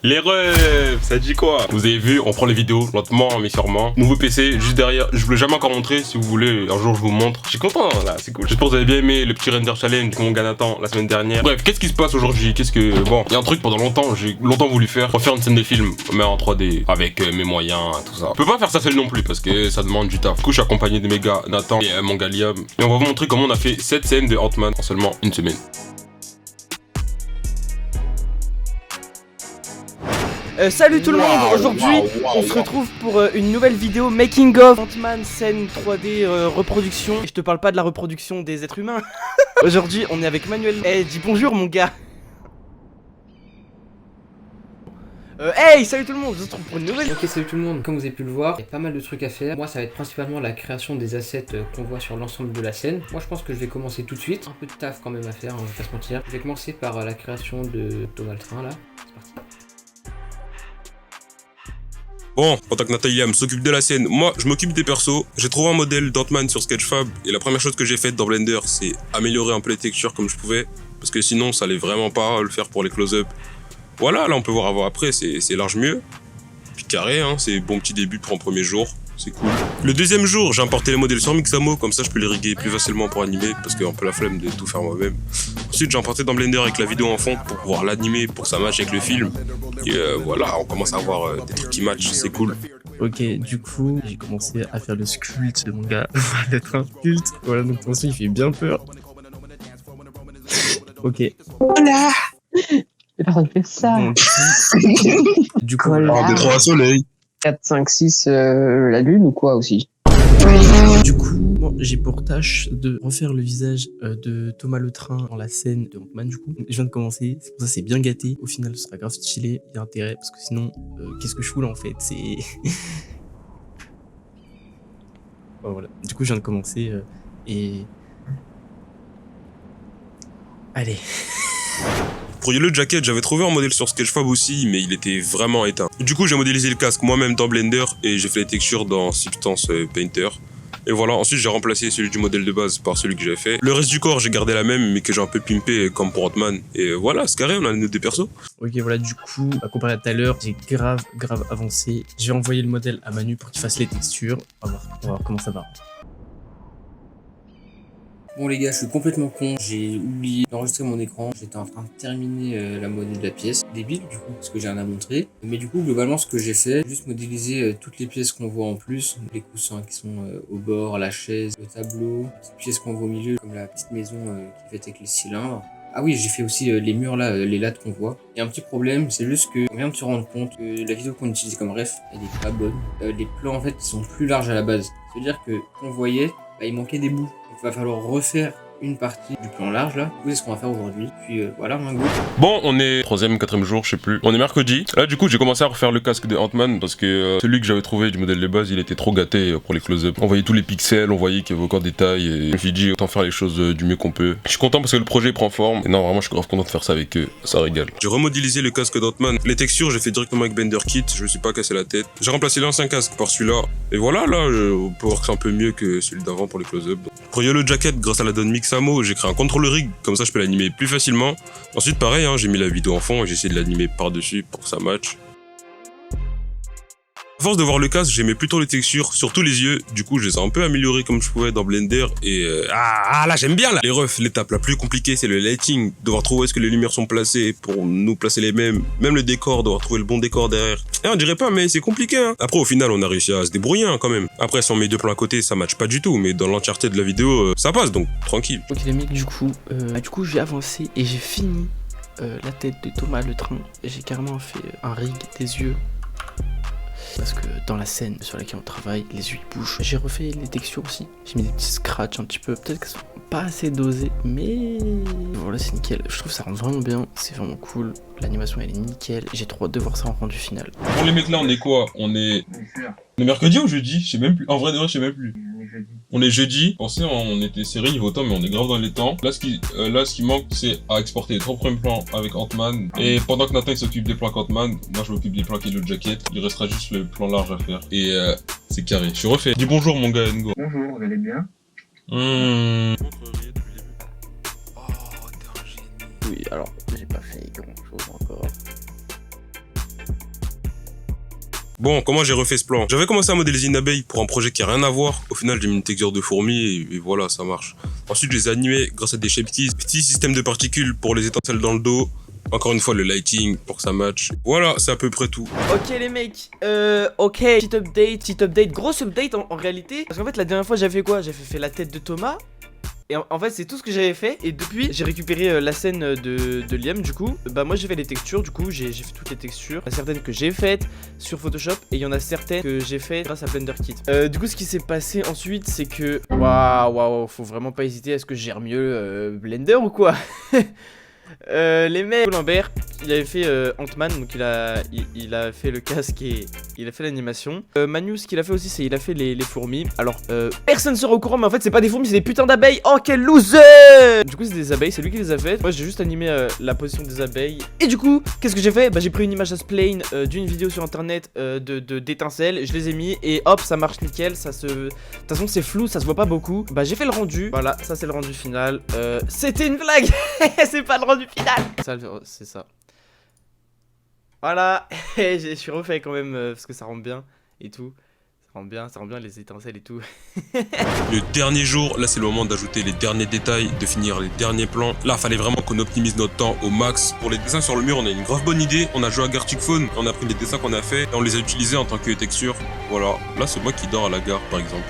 Les refs, ça dit quoi? Vous avez vu, on prend les vidéos lentement mais sûrement. Nouveau PC juste derrière. Je vous l'ai jamais encore montré. Si vous voulez, un jour je vous montre. Je suis content là, c'est cool. J'espère que vous avez bien aimé le petit render challenge que mon gars Nathan la semaine dernière. Bref, qu'est-ce qui se passe aujourd'hui? Bon, il y a un truc pendant longtemps, j'ai longtemps voulu refaire une scène de film, mais en 3D avec mes moyens, tout ça. Je peux pas faire ça seul non plus parce que ça demande du taf. Du coup, je suis accompagné de mes gars Nathan et mon gars Liam. Et on va vous montrer comment on a fait cette scène de Ant-Man en seulement une semaine. Salut tout le monde, aujourd'hui on se retrouve pour une nouvelle vidéo making of Ant-Man scène 3D reproduction. Et je te parle pas de la reproduction des êtres humains. Aujourd'hui on est avec Manuel. Dis bonjour mon gars. Hey, salut tout le monde, on se retrouve pour une nouvelle. Ok, salut tout le monde, comme vous avez pu le voir, il y a pas mal de trucs à faire. Moi ça va être principalement la création des assets qu'on voit sur l'ensemble de la scène. Moi je pense que je vais commencer tout de suite. Un peu de taf quand même à faire, on va pas se mentir. Je vais commencer par la création de Thomas le Train là. C'est parti. Bon, en tant que Nathan et Liam s'occupe de la scène, moi je m'occupe des persos. J'ai trouvé un modèle d'Ant-Man sur Sketchfab et la première chose que j'ai faite dans Blender c'est améliorer un peu les textures comme je pouvais parce que sinon ça allait vraiment pas le faire pour les close-up. Voilà, là on peut voir avant après, c'est large mieux. Puis carré, hein, c'est bon petit début pour un premier jour, c'est cool. Le deuxième jour, j'ai importé les modèles sur Mixamo, comme ça je peux les riguer plus facilement pour animer parce que j'ai un peu la flemme de tout faire moi-même. Ensuite j'ai importé dans Blender avec la vidéo en fond pour pouvoir l'animer, pour que ça matche avec le film. Et voilà, on commence à avoir des trucs qui matchent, c'est cool. Ok, du coup, j'ai commencé à faire le sculpte de mon gars, d'être un culte. Voilà, donc attention, il fait bien peur. Ok. Voilà. Personne fait ça. Donc, du coup, Voilà. Alors, 2-3 soleil. 4, 5, 6, la lune ou quoi aussi? du coup, bon, j'ai pour tâche de refaire le visage de Thomas le Train dans la scène de Ant-Man. Du coup, je viens de commencer. C'est pour ça que c'est bien gâté. Au final, ce sera grave stylé. Il y a intérêt parce que sinon, qu'est-ce que je fous là en fait? C'est bon, voilà. Du coup, je viens de commencer et allez. Pour Yellow Jacket, j'avais trouvé un modèle sur Sketchfab aussi, mais il était vraiment éteint. Du coup, j'ai modélisé le casque moi-même dans Blender et j'ai fait les textures dans Substance Painter. Et voilà, ensuite j'ai remplacé celui du modèle de base par celui que j'avais fait. Le reste du corps, j'ai gardé la même, mais que j'ai un peu pimpé comme pour Ant-Man. Et voilà, c'est carré, on a nos deux persos. Ok, voilà, du coup, comparé à tout à l'heure, j'ai grave avancé. J'ai envoyé le modèle à Manu pour qu'il fasse les textures. On va voir comment ça va. Bon les gars, je suis complètement con, j'ai oublié d'enregistrer mon écran. J'étais en train de terminer la modèle de la pièce. Débile du coup, parce que j'ai rien à montrer. Mais du coup, globalement, ce que j'ai fait, juste modéliser toutes les pièces qu'on voit en plus. Les coussins qui sont au bord, la chaise, le tableau, les petites pièces qu'on voit au milieu, comme la petite maison qui est faite avec les cylindres. Ah oui, j'ai fait aussi les murs là, les lattes qu'on voit. Il y a un petit problème, c'est juste que on vient de se rendre compte que la vidéo qu'on utilisait comme ref, elle est pas bonne. Les plans en fait, ils sont plus larges à la base. C'est-à-dire que qu'on voyait, il manquait des bouts. Donc il va falloir refaire une partie du plan large là. C'est ce qu'on va faire aujourd'hui. Puis voilà, un go. Bon, on est 3e, 4e jour, je sais plus. On est mercredi. Là, du coup, j'ai commencé à refaire le casque de Ant-Man parce que celui que j'avais trouvé du modèle de base, il était trop gâté pour les close-up. On voyait tous les pixels, on voyait qu'il y avait encore des tailles et je me suis dit autant faire les choses du mieux qu'on peut. Je suis content parce que le projet prend forme. Et non, vraiment, je suis grave content de faire ça avec eux. Ça régale. J'ai remodélisé le casque d'Ant-Man. Les textures, j'ai fait directement avec Blender Kit, je me suis pas cassé la tête. J'ai remplacé l'ancien casque par celui-là. Et voilà, là, on peut voir que c'est un peu mieux que celui d'avant pour les close-up. Pour Yellow Jacket, grâce à la donne Mixamo, j'ai créé un contrôle rig, comme ça je peux l'animer plus facilement. Ensuite, pareil, hein, j'ai mis la vidéo en fond et j'ai essayé de l'animer par-dessus pour que ça matche. À force de voir le casque, j'aimais plutôt les textures, surtout les yeux. Du coup, je les ai un peu améliorés comme je pouvais dans Blender. Et là, j'aime bien là. Les refs, l'étape la plus compliquée, c'est le lighting. Devoir trouver où est-ce que les lumières sont placées pour nous placer les mêmes. Même le décor, devoir trouver le bon décor derrière. Et on dirait pas, mais c'est compliqué. Hein. Après, au final, on a réussi à se débrouiller hein, quand même. Après, si on met deux plans à côté, ça matche pas du tout. Mais dans l'entièreté de la vidéo, ça passe, donc tranquille. Ok les mecs, du coup j'ai avancé et j'ai fini la tête de Thomas le Train. J'ai carrément fait un rig des yeux. Parce que dans la scène sur laquelle on travaille, les yeux ils bougent. J'ai refait les textures aussi. J'ai mis des petits scratchs un petit peu. Peut-être qu'elles sont pas assez dosées, mais voilà, c'est nickel. Je trouve que ça rend vraiment bien. C'est vraiment cool. L'animation elle est nickel. J'ai trop hâte de voir ça en rendu final. Bon, les mecs, là, on est quoi? On est mercredi ou jeudi? Je sais même plus. En vrai, de vrai, je sais même plus. On est jeudi. Pensez, on était serré niveau temps, mais on est grave dans les temps. Là, ce qui manque, c'est à exporter les 3 premiers plans avec Ant-Man. Et pendant que Nathan il s'occupe des plans avec Ant-Man, moi je m'occupe des plans avec Yellow Jacket. Il restera juste le plan large à faire. Et c'est carré. Je suis refait. Dis bonjour, mon gars, Ngo. Bonjour, vous allez bien? Oui, alors j'ai pas fait grand chose encore. Bon, comment j'ai refait ce plan? J'avais commencé à modéliser une abeille pour un projet qui a rien à voir. Au final, j'ai mis une texture de fourmi et voilà, ça marche. Ensuite, je les ai animés grâce à des shape keys, petit système de particules pour les étincelles dans le dos. Encore une fois, le lighting pour que ça matche. Voilà, c'est à peu près tout. Ok les mecs, ok, petit update, grosse update en réalité. Parce qu'en fait la dernière fois j'avais fait quoi? J'avais fait la tête de Thomas. Et en fait c'est tout ce que j'avais fait. Et depuis j'ai récupéré la scène de Liam du coup. Bah moi j'ai fait les textures du coup, j'ai fait toutes les textures. Il y en a certaines que j'ai faites sur Photoshop. Et il y en a certaines que j'ai fait grâce à Blender Kit. Du coup ce qui s'est passé ensuite c'est que... Waouh, faut vraiment pas hésiter à ce que je gère mieux Blender ou quoi. Les mecs, Lambert, il avait fait Ant-Man, donc il a fait le casque et il a fait l'animation. Manu, ce qu'il a fait aussi, c'est il a fait les fourmis. Alors, personne sera au courant, mais en fait, c'est pas des fourmis, c'est des putains d'abeilles. Oh, quel loser! Du coup, c'est des abeilles, c'est lui qui les a faites. Moi, j'ai juste animé la position des abeilles. Et du coup, qu'est-ce que j'ai fait? Bah, j'ai pris une image plane d'une vidéo sur internet d'étincelles, je les ai mis et hop, ça marche nickel. Ça se. De toute façon, c'est flou, ça se voit pas beaucoup. Bah, j'ai fait le rendu. Voilà, ça, c'est le rendu final. C'était une blague! C'est pas le rendu final. C'est ça. Voilà. Je suis refait quand même parce que ça rend bien et tout. Ça rend bien les étincelles et tout. Le dernier jour, là c'est le moment d'ajouter les derniers détails, de finir les derniers plans. Là, fallait vraiment qu'on optimise notre temps au max. Pour les dessins sur le mur, on a une grave bonne idée. On a joué à Gartic Phone, on a pris les dessins qu'on a fait et on les a utilisés en tant que texture. Voilà. Là, c'est moi qui dors à la gare, par exemple.